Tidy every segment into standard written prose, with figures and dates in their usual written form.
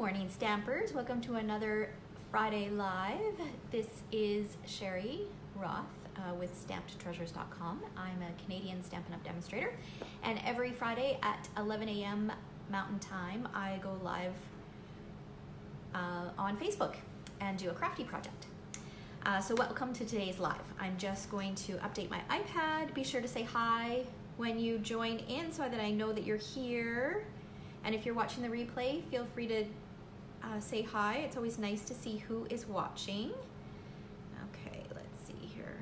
morning, Stampers. Welcome to another Friday Live. This is Sherry Roth with StampedTreasures.com. I'm a Canadian Stampin' Up! Demonstrator, and every Friday at 11 a.m. Mountain Time, I go live on Facebook and do a crafty project. So welcome to today's live. I'm just going to update my iPad. Be sure to say hi when you join in so that I know that you're here. And if you're watching the replay, feel free to say hi. It's always nice to see who is watching. Okay, let's see here.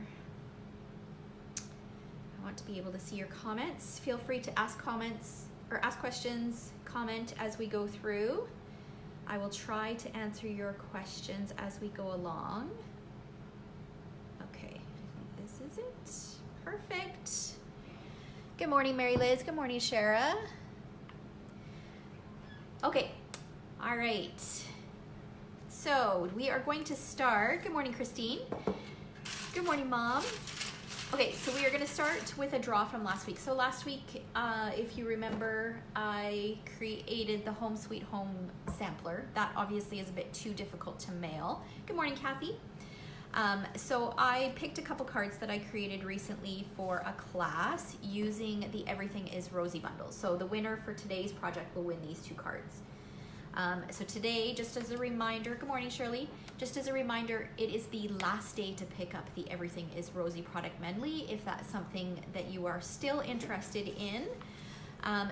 I want to be able to see your comments. Feel free to ask comments or ask questions, comment as we go through. I will try to answer your questions as we go along. Okay, I think this is it. Perfect. Good morning, Mary Liz. Good morning, Shara. Okay, all right. So we are going to start. Good morning, Christine. Good morning, Mom. Okay, so we are going to start with a draw from last week. So last week, if you remember, I created the Home Sweet Home sampler. That obviously is a bit too difficult to mail. Good morning, Kathy. So I picked a couple cards that I created recently for a class using the Everything is Rosy bundle. So the winner for today's project will win these two cards. So today, just as a reminder, good morning, Shirley. Just as a reminder, it is the last day to pick up the Everything is Rosy product medley, if that's something that you are still interested in.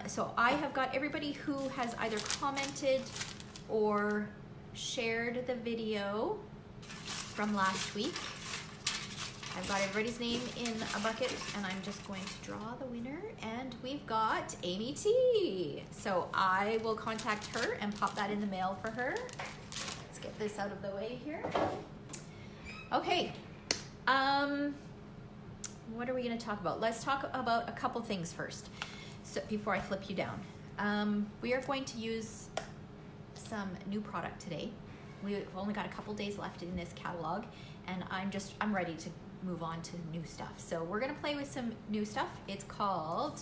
So I have got everybody who has either commented or shared the video from last week. I've got everybody's name in a bucket, and I'm just going to draw the winner, and we've got Amy T. So I will contact her and pop that in the mail for her. Let's get this out of the way here. Okay, what are we gonna talk about? Let's talk about a couple things first, so before I flip you down. We are going to use some new product today. We've only got a couple days left in this catalog, and I'm ready to move on to new stuff. So we're gonna play with some new stuff. It's called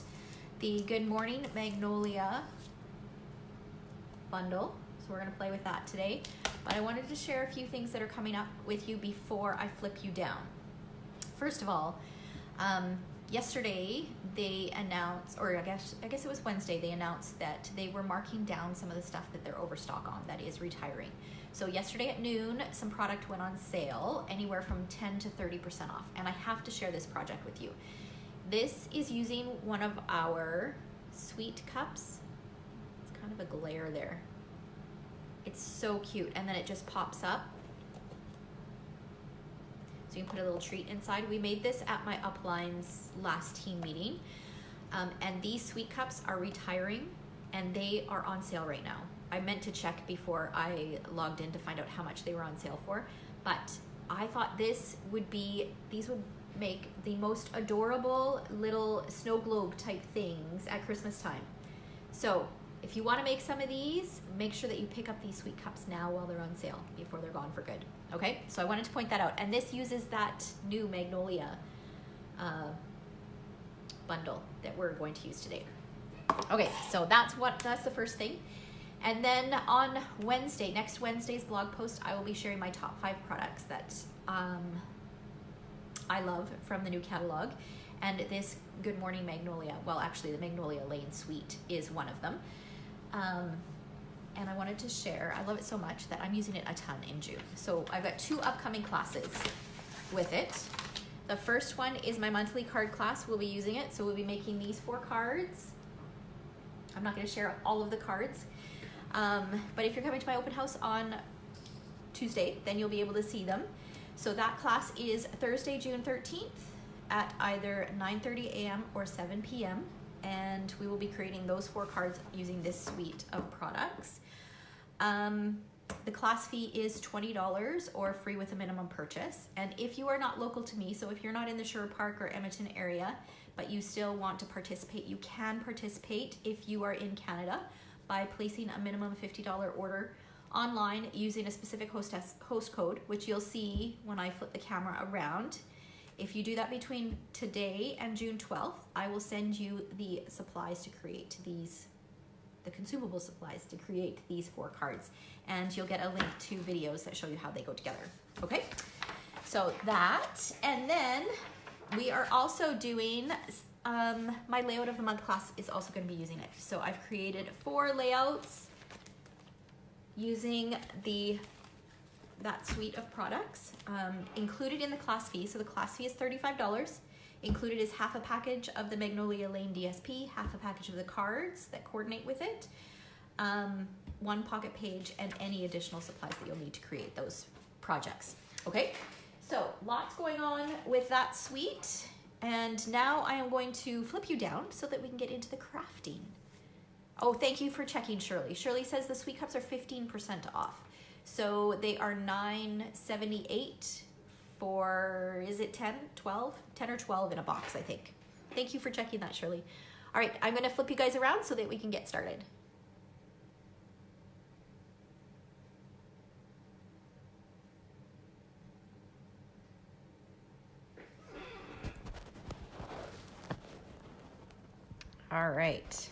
the Good Morning Magnolia bundle. So we're gonna play with that today. But I wanted to share a few things that are coming up with you before I flip you down. First of all, yesterday they announced, or I guess it was Wednesday, they announced that they were marking down some of the stuff that they're overstock on that is retiring. So yesterday at noon, some product went on sale, anywhere from 10 to 30% off. And I have to share this project with you. This is using one of our sweet cups. It's kind of a glare there. It's so cute. And then it just pops up. So you can put a little treat inside. We made this at my uplines last team meeting. And these sweet cups are retiring, and they are on sale right now. I meant to check before I logged in to find out how much they were on sale for, but I thought these would make the most adorable little snow globe type things at Christmas time. So if you want to make some of these, make sure that you pick up these sweet cups now while they're on sale before they're gone for good. Okay, so I wanted to point that out. And this uses that new Magnolia bundle that we're going to use today. Okay, so that's the first thing. And then on Wednesday, next Wednesday's blog post, I will be sharing my top 5 products that I love from the new catalog. And this Good Morning Magnolia, well, actually the Magnolia Lane Suite is one of them. And I wanted to share, I love it so much that I'm using it a ton in June. So I've got 2 upcoming classes with it. The first one is my monthly card class. We'll be using it. So we'll be making these 4 cards. I'm not going to share all of the cards. But if you're coming to my open house on Tuesday, then you'll be able to see them. So that class is Thursday, June 13th at either 9:30 a.m. or 7 p.m. And we will be creating those 4 cards using this suite of products. The class fee is $20 or free with a minimum purchase. And if you are not local to me, so if you're not in the Sherwood Park or Edmonton area, but you still want to participate, you can participate if you are in Canada by placing a minimum $50 order online using a specific host code, which you'll see when I flip the camera around. If you do that between today and June 12th, I will send you the supplies to create these the consumable supplies to create these 4 cards. And you'll get a link to videos that show you how they go together. Okay, so that, and then we are also doing, my layout of the month class is also going to be using it. So I've created 4 layouts using that suite of products included in the class fee. So the class fee is $35. Included is half a package of the Magnolia Lane DSP, half a package of the cards that coordinate with it, 1 pocket page, and any additional supplies that you'll need to create those projects. Okay, so lots going on with that suite. And now I am going to flip you down so that we can get into the crafting. Oh, thank you for checking, Shirley. Shirley says the sweet cups are 15% off. So they are $9.78 for, is it 10, 12? 10 or 12 in a box, I think. Thank you for checking that, Shirley. All right, I'm gonna flip you guys around so that we can get started. All right.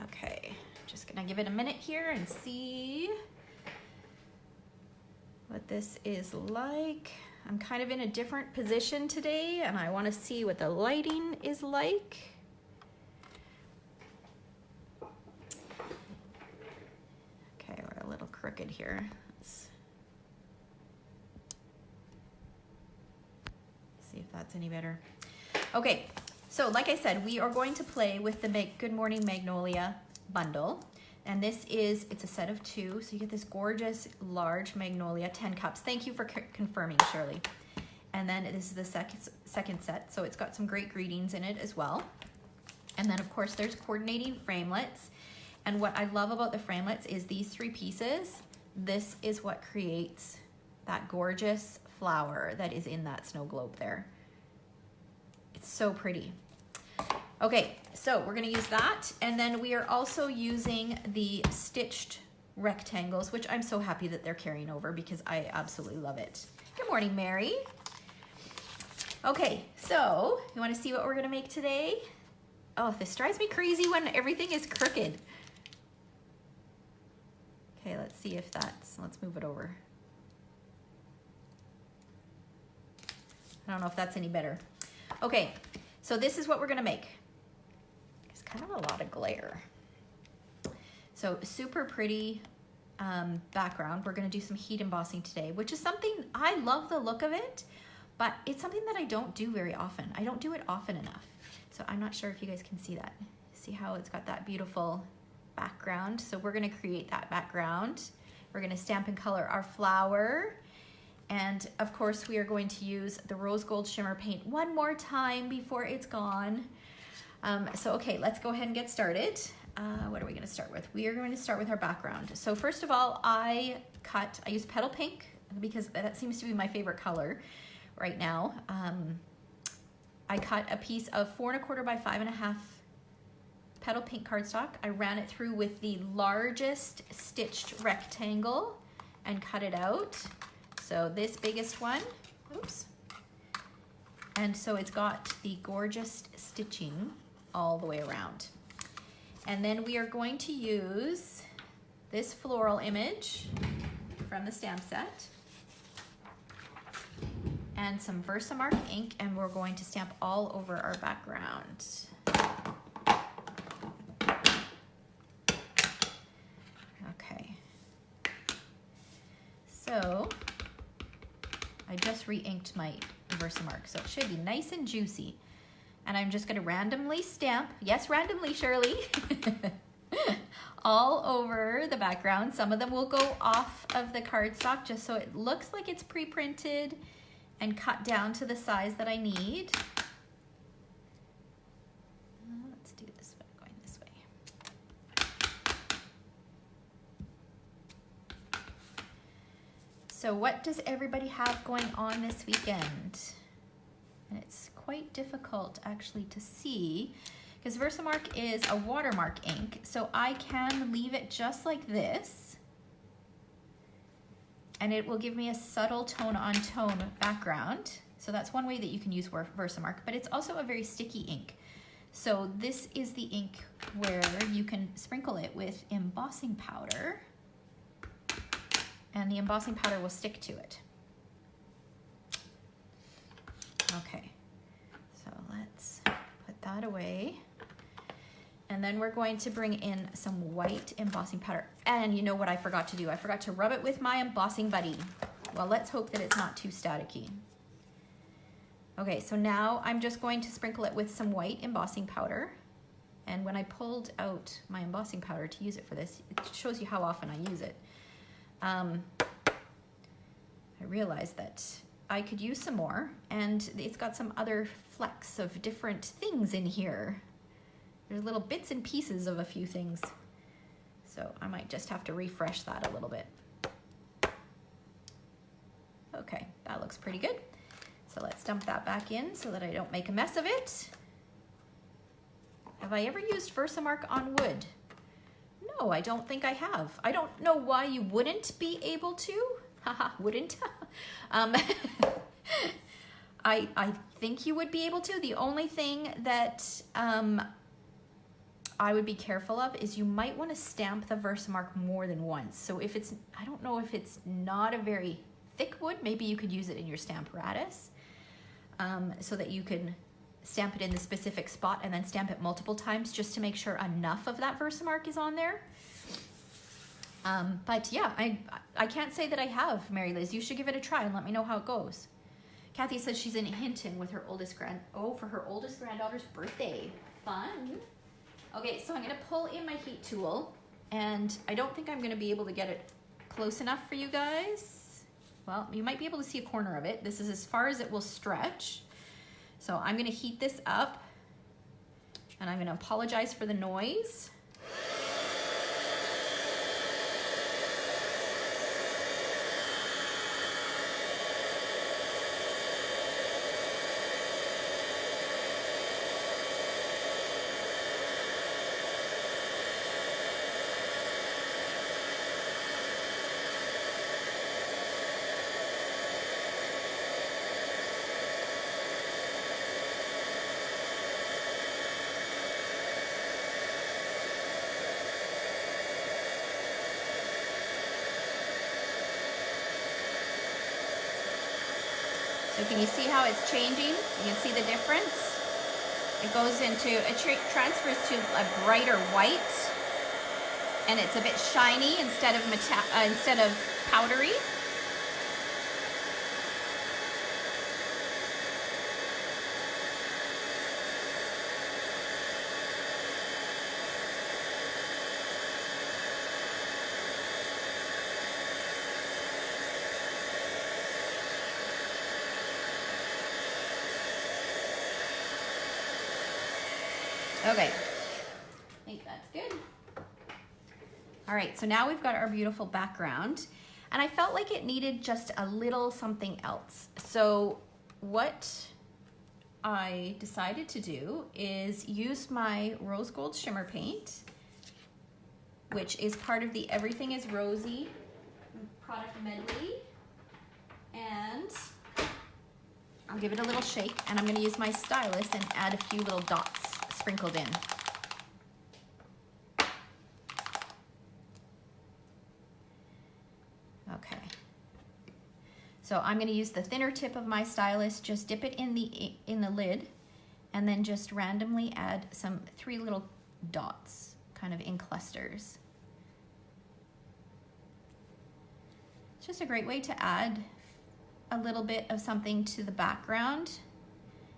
Okay, just gonna give it a minute here and see what this is like. I'm kind of in a different position today and I want to see what the lighting is like. Okay, we're a little crooked here. Let's see if that's any better. Okay, so like I said, we are going to play with the Good Morning Magnolia bundle. And this is, it's a set of 2. So you get this gorgeous large Magnolia, 10 cups. Thank you for confirming, Shirley. And then this is the second set. So it's got some great greetings in it as well. And then of course there's coordinating framelits. And what I love about the framelits is these 3 pieces. This is what creates that gorgeous flower that is in that snow globe there. It's so pretty. Okay, so we're gonna use that. And then we are also using the stitched rectangles, which I'm so happy that they're carrying over because I absolutely love it. Good morning, Mary. Okay, so you wanna see what we're gonna make today? Oh, this drives me crazy when everything is crooked. Okay, let's see if let's move it over. I don't know if that's any better. Okay, so this is what we're gonna make. Kind of a lot of glare. So super pretty background. We're going to do some heat embossing today, which is something, I love the look of it, but it's something that I don't do very often. I don't do it often enough. So I'm not sure if you guys can see that. See how it's got that beautiful background. So we're going to create that background. We're going to stamp and color our flower. And of course we are going to use the rose gold shimmer paint one more time before it's gone. So okay, let's go ahead and get started. What are we going to start with? We are going to start with our background. So first of all, I used petal pink because that seems to be my favorite color right now. I cut a piece of 4 1/4 by 5 1/2 petal pink cardstock. I ran it through with the largest stitched rectangle and cut it out. So this biggest one, oops. And so it's got the gorgeous stitching all the way around. And then we are going to use this floral image from the stamp set and some Versamark ink, and we're going to stamp all over our background. Okay. So I just re-inked my Versamark, so it should be nice and juicy. And I'm just gonna randomly stamp, yes, randomly, Shirley, all over the background. Some of them will go off of the cardstock just so it looks like it's pre-printed and cut down to the size that I need. Let's do this one, going this way. So what does everybody have going on this weekend? And it's quite difficult actually to see because Versamark is a watermark ink, so I can leave it just like this and it will give me a subtle tone on tone background. So that's one way that you can use Versamark, but it's also a very sticky ink. So this is the ink where you can sprinkle it with embossing powder, and the embossing powder will stick to it. Okay, so let's put that away. And then we're going to bring in some white embossing powder. And you know what I forgot to do? I forgot to rub it with my embossing buddy. Well, let's hope that it's not too staticky. Okay, so now I'm just going to sprinkle it with some white embossing powder. And when I pulled out my embossing powder to use it for this, it shows you how often I use it. I realized that I could use some more, and it's got some other flecks of different things in here. There's little bits and pieces of a few things. So I might just have to refresh that a little bit. Okay, that looks pretty good. So let's dump that back in so that I don't make a mess of it. Have I ever used Versamark on wood? No, I don't think I have. I don't know why you wouldn't be able to. Haha, wouldn't. I think you would be able to. The only thing that I would be careful of is you might want to stamp the Versamark more than once. So if it's, I don't know if it's not a very thick wood, maybe you could use it in your Stamparatus so that you can stamp it in the specific spot and then stamp it multiple times just to make sure enough of that Versamark is on there. But yeah, I can't say that I have, Mary Liz. You should give it a try and let me know how it goes. Kathy says she's in Hinton with her for her oldest granddaughter's birthday. Fun. Okay, so I'm gonna pull in my heat tool, and I don't think I'm gonna be able to get it close enough for you guys. Well, you might be able to see a corner of it. This is as far as it will stretch. So I'm gonna heat this up, and I'm gonna apologize for the noise. So can you see how it's changing? You can see the difference. It goes into, it transfers to a brighter white, and it's a bit shiny instead of powdery. Okay, I think that's good. All right, so now we've got our beautiful background, and I felt like it needed just a little something else. So what I decided to do is use my rose gold shimmer paint, which is part of the Everything is Rosy product medley, and I'll give it a little shake, and I'm gonna use my stylus and add a few little dots sprinkled in. Okay. So I'm going to use the thinner tip of my stylus, just dip it in the lid, and then just randomly add 3 little dots, kind of in clusters. It's just a great way to add a little bit of something to the background.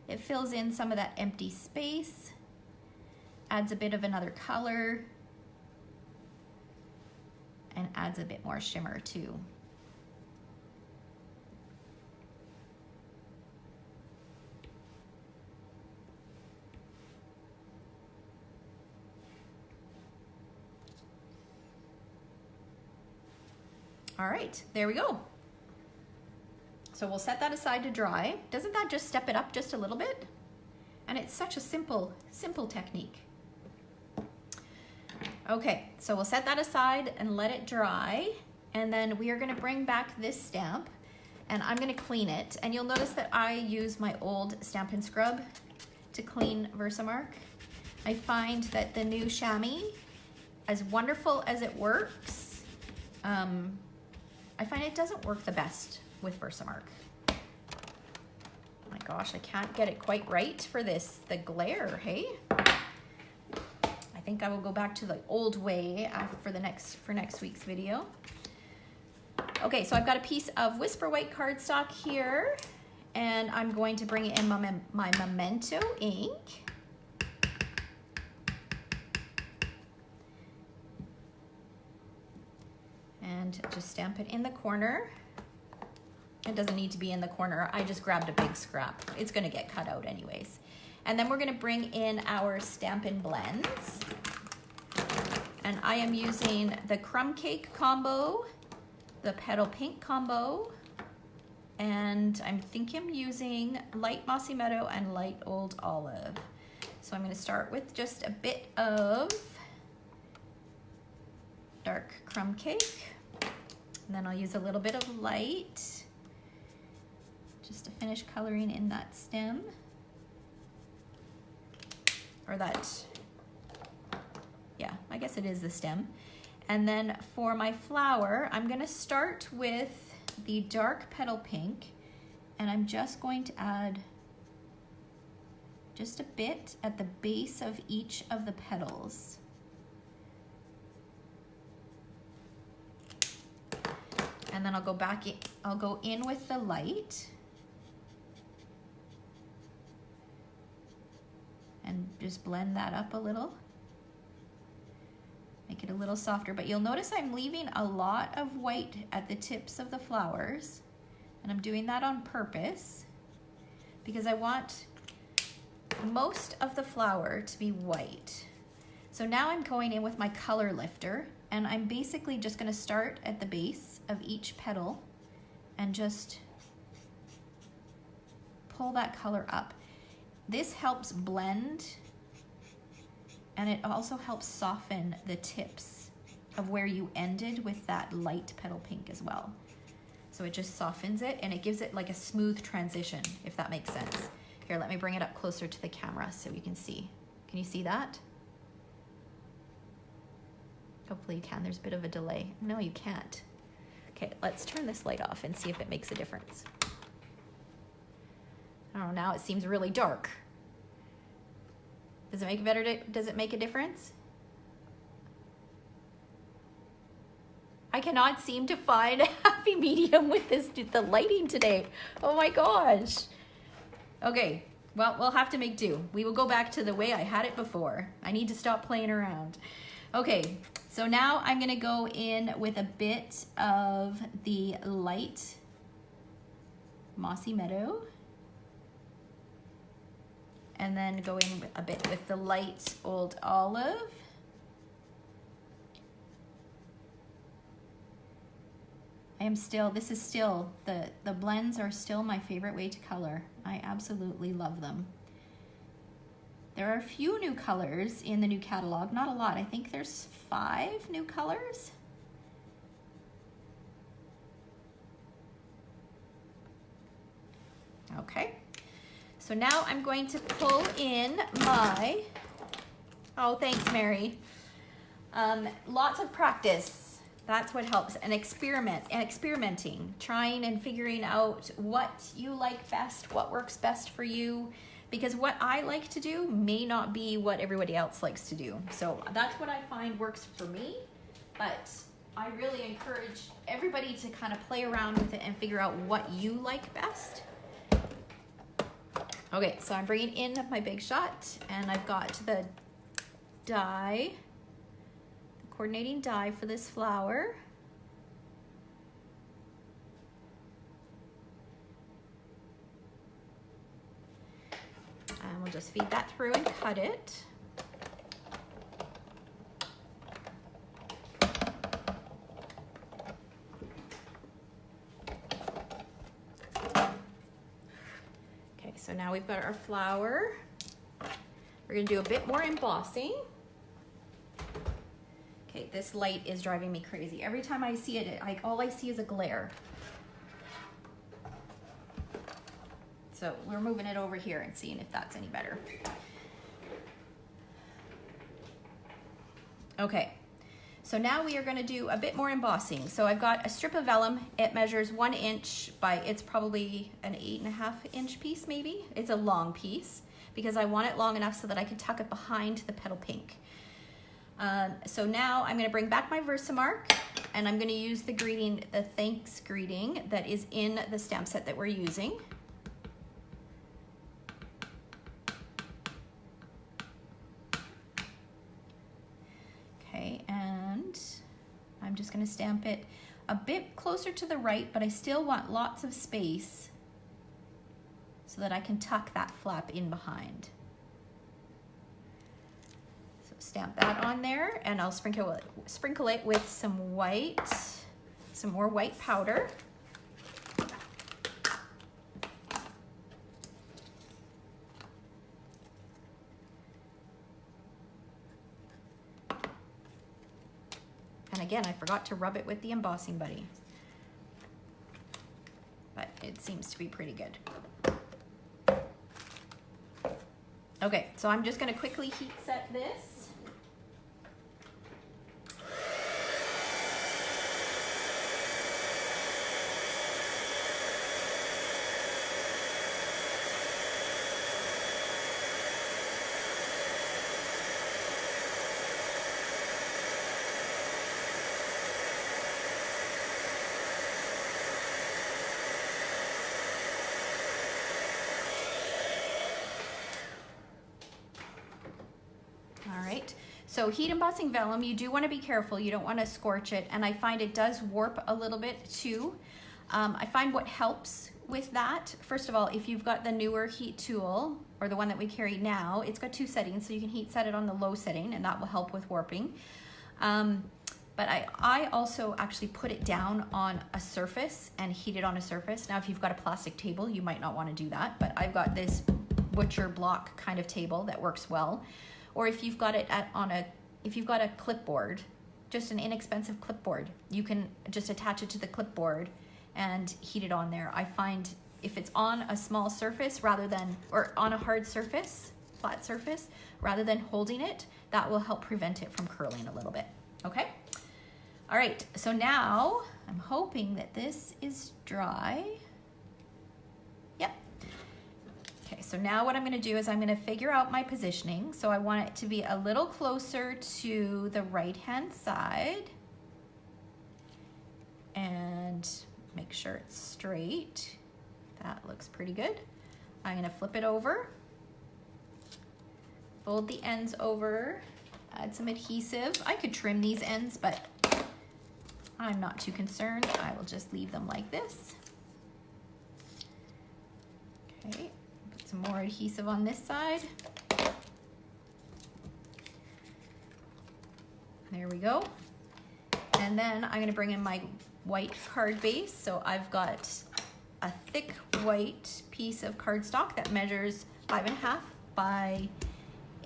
It fills in some of that empty space, adds a bit of another color, and adds a bit more shimmer too. All right, there we go. So we'll set that aside to dry. Doesn't that just step it up just a little bit? And it's such a simple technique. Okay, so we'll set that aside and let it dry, and then we are going to bring back this stamp, and I'm gonna clean it. And you'll notice that I use my old Stampin' scrub to clean Versamark. I find that the new chamois, as wonderful as it works, I find it doesn't work the best with Versamark. Oh my gosh, I can't get it quite right for this, the glare, hey? I think I will go back to the old way for next week's video. Okay, so I've got a piece of Whisper White cardstock here, and I'm going to bring in my Memento ink. And just stamp it in the corner. It doesn't need to be in the corner. I just grabbed a big scrap. It's gonna get cut out anyways. And then we're gonna bring in our Stampin' blends. And I am using the Crumb Cake combo, the Petal Pink combo, and I think I'm using Light Mossy Meadow and Light Old Olive. So I'm gonna start with just a bit of dark Crumb Cake. And then I'll use a little bit of light just to finish coloring in that stem. Or that, yeah, I guess it is the stem. And then for my flower, I'm gonna start with the dark Petal Pink, and I'm just going to add just a bit at the base of each of the petals. And then I'll go back in, I'll go in with the light and just blend that up a little. Make it a little softer, but you'll notice I'm leaving a lot of white at the tips of the flowers, and I'm doing that on purpose because I want most of the flower to be white. So now I'm going in with my color lifter, and I'm basically just gonna start at the base of each petal and just pull that color up. This helps blend, and it also helps soften the tips of where you ended with that light Petal Pink as well. So it just softens it, and it gives it like a smooth transition, if that makes sense. Here, let me bring it up closer to the camera so you can see. Can you see that? Hopefully you can. There's a bit of a delay. No, you can't. Okay, let's turn this light off and see if it makes a difference. Oh, now it seems really dark. Does it make does it make a difference? I cannot seem to find a happy medium with the lighting today. Oh my gosh. Okay, well, we'll have to make do. We will go back to the way I had it before. I need to stop playing around. Okay, so now I'm gonna go in with a bit of the light Mossy Meadow, and then go in a bit with the light Old Olive. This is still, the blends are still my favorite way to color. I absolutely love them. There are a few new colors in the new catalog, not a lot. I think there's 5 new colors. Okay, so now I'm going to pull in my, oh, thanks, Mary. Lots of practice. That's what helps, and experimenting, trying and figuring out what you like best, what works best for you, because what I like to do may not be what everybody else likes to do. So that's what I find works for me, but I really encourage everybody to kind of play around with it and figure out what you like best. Okay, so I'm bringing in my Big Shot, and I've got the die, the coordinating die for this flower. And we'll just feed that through and cut it. Okay, so now we've got our flower. We're gonna do a bit more embossing. Okay, this light is driving me crazy. Every time I see it, all I see is a glare. So we're moving it over here and seeing if that's any better. Okay, so now we are going to do a bit more embossing. So I've got a strip of vellum. It measures 1 inch by, it's probably an 8.5 inch piece maybe. It's a long piece because I want it long enough so that I can tuck it behind the petal pink. So now I'm going to bring back my Versamark, and I'm going to use the greeting, the thanks greeting that is in the stamp set that we're using. Okay, and I'm just going to stamp it a bit closer to the right, but I still want lots of space so that I can tuck that flap in behind. Stamp that on there, and I'll sprinkle it with some more white powder. And again, I forgot to rub it with the embossing buddy, but it seems to be pretty good. Okay, so I'm just going to quickly heat set this. So heat embossing vellum, you do want to be careful. You don't want to scorch it, and I find it does warp a little bit too. I find what helps with that, first of all, if you've got the newer heat tool, or the one that we carry now, it's got 2 settings, so you can heat set it on the low setting, and that will help with warping. But I also actually put it down on a surface and heat it on a surface. Now, if you've got a plastic table, you might not want to do that, but I've got this butcher block kind of table that works well. Or if you've got it if you've got a clipboard, just an inexpensive clipboard, you can just attach it to the clipboard and heat it on there. I find if it's on a small surface or on a hard surface, flat surface, rather than holding it, that will help prevent it from curling a little bit, okay? All right, so now I'm hoping that this is dry. Yep. Okay, so now what I'm going to do is I'm going to figure out my positioning. So I want it to be a little closer to the right-hand side and make sure it's straight. That looks pretty good. I'm going to flip it over, fold the ends over, add some adhesive. I could trim these ends, but I'm not too concerned. I will just leave them like this. Okay. Some more adhesive on this side. There we go. And then I'm going to bring in my white card base. So I've got a thick white piece of cardstock that measures 5.5 by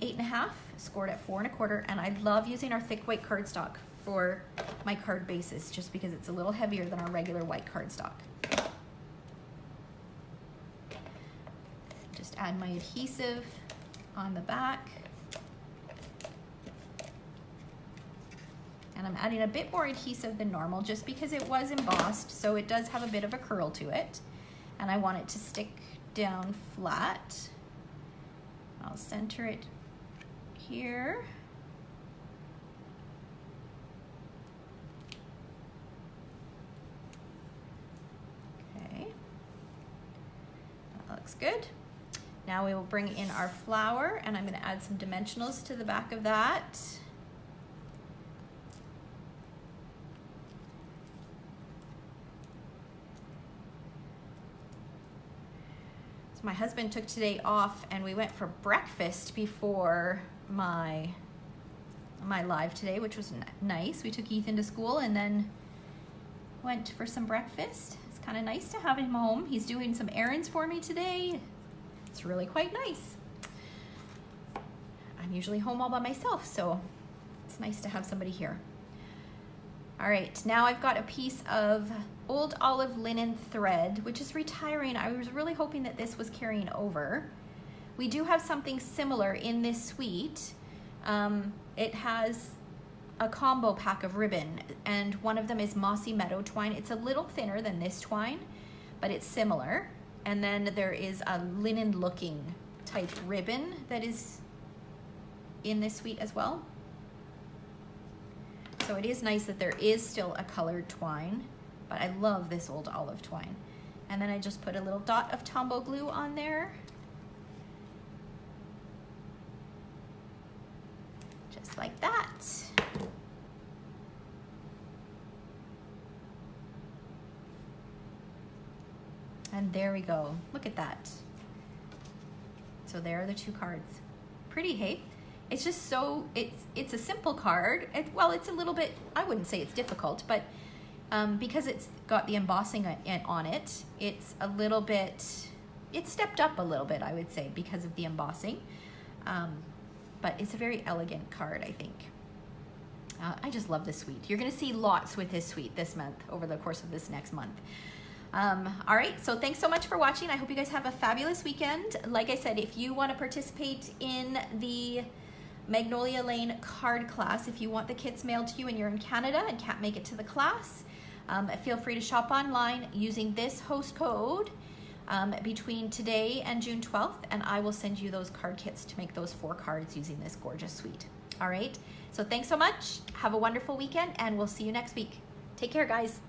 8.5, scored at 4 1/4. And I love using our thick white cardstock for my card bases just because it's a little heavier than our regular white cardstock. Just add my adhesive on the back. And I'm adding a bit more adhesive than normal just because it was embossed, so it does have a bit of a curl to it. And I want it to stick down flat. I'll center it here. Okay, that looks good. Now we will bring in our flower, and I'm going to add some dimensionals to the back of that. So my husband took today off, and we went for breakfast before my live today, which was nice. We took Ethan to school and then went for some breakfast. It's kind of nice to have him home. He's doing some errands for me today. It's really quite nice. I'm usually home all by myself, so it's nice to have somebody here. All right, now I've got a piece of old olive linen thread, which is retiring. I was really hoping that this was carrying over. We do have something similar in this suite. It has a combo pack of ribbon, and one of them is mossy meadow twine. It's a little thinner than this twine, but it's similar. And then there is a linen looking type ribbon that is in this suite as well. So it is nice that there is still a colored twine, but I love this old olive twine. And then I just put a little dot of Tombow glue on there. Just like that. And there we go. Look at that. So there are the two cards. Pretty, hey? It's just so, it's a simple card. Well, it's a little bit, I wouldn't say it's difficult, but because it's got the embossing on it, it's a little bit, it's stepped up a little bit, I would say, because of the embossing. But it's a very elegant card, I think. I just love this suite. You're gonna see lots with this suite this month, over the course of this next month. All right, so thanks so much for watching. I hope you guys have a fabulous weekend. Like I said, if you want to participate in the Magnolia Lane card class, if you want the kits mailed to you and you're in Canada and can't make it to the class, feel free to shop online using this host code between today and June 12th, and I will send you those card kits to make those 4 cards using this gorgeous suite. All right, so thanks so much. Have a wonderful weekend, and we'll see you next week. Take care, guys.